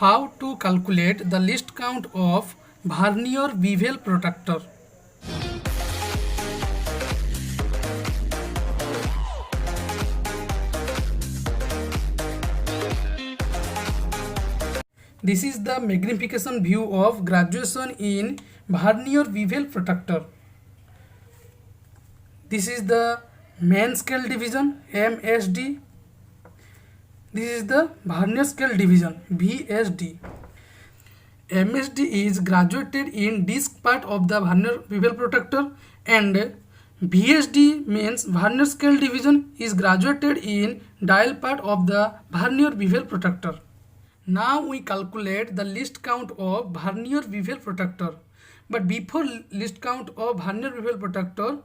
How to calculate the least count of vernier bevel protractor? This is the magnification view of graduation in vernier bevel protractor. This is the main scale division MSD. This is the vernier scale division VSD. MSD is graduated in disc part of the vernier bevel protractor, and VSD means vernier scale division is graduated in dial part of the vernier bevel protractor. Now we calculate the least count of vernier bevel protractor. But before least count of vernier bevel protractor,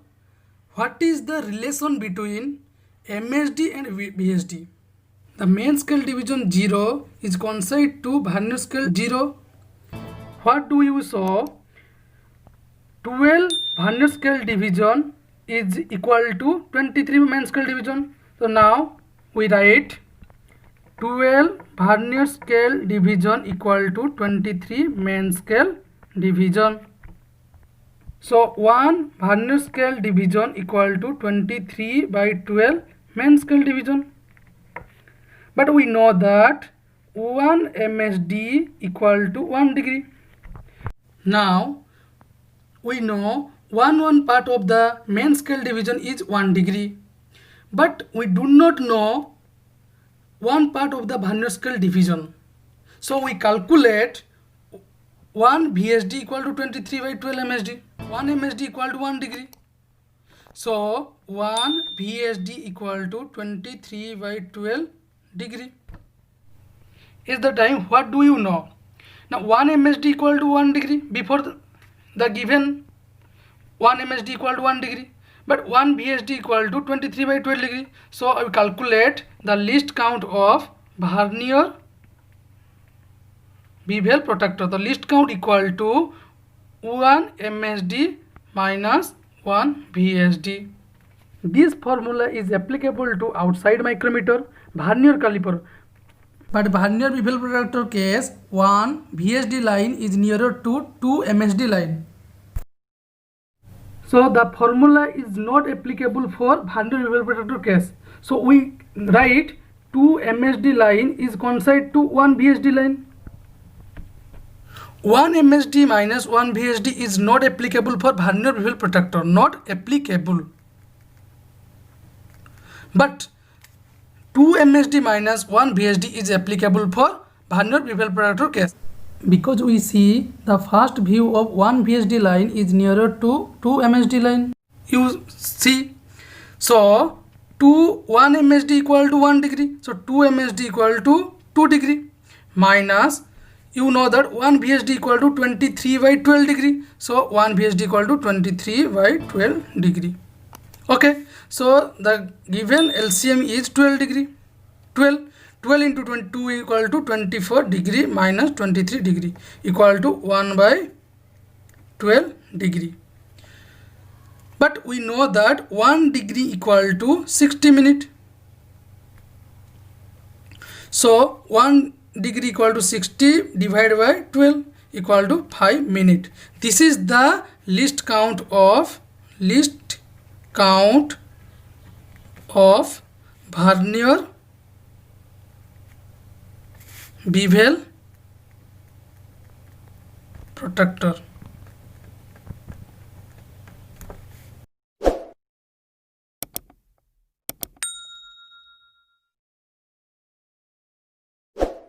what is the relation between MSD and VSD? The main scale division 0 is coincided to vernier scale 0. What do you saw? 12 vernier scale division is equal to 23 main scale division. So now we write 12 vernier scale division equal to 23 main scale division. So 1 vernier scale division equal to 23 by 12 main scale division. But we know that 1 MSD equal to 1 degree. Now we know one part of the main scale division is 1 degree. But we do not know one part of the vernier scale division. So we calculate 1 VSD equal to 23 by 12 MSD. 1 MSD equal to 1 degree. So 1 VSD equal to 23 by 12 degree. Is the time. What do you know? Now 1 MSD equal to 1 degree. Before the given 1 MSD equal to 1 degree. But 1 VSD equal to 23 by 12 degree. So I will calculate the least count of vernier bevel protractor. The least count equal to 1 MSD minus 1 VSD. This formula is applicable to outside micrometer, vernier caliper. But vernier bevel protractor case, 1 VSD line is nearer to 2 MSD line. So the formula is not applicable for vernier bevel protractor case. So we write 2 MSD line is coincided to 1 VSD line. 1 MSD minus 1 VSD is not applicable for vernier bevel protractor. Not applicable. But 2 MSD minus 1 VSD is applicable for vernier bevel protractor case. Because we see the first view of 1 VSD line is nearer to 2 MSD line. You see. So 1 MSD equal to 1 degree. So 2 MSD equal to 2 degree. Minus, you know that 1 VSD equal to 23 by 12 degree. So 1 VSD equal to 23 by 12 degree. Okay. So the given LCM is 12 degree. 12 into 22 equal to 24 degree minus 23 degree equal to 1 by 12 degree. But we know that 1 degree equal to 60 minutes. So 1 degree equal to 60 divided by 12 equal to 5 minutes. This is the least count of vernier bevel protractor.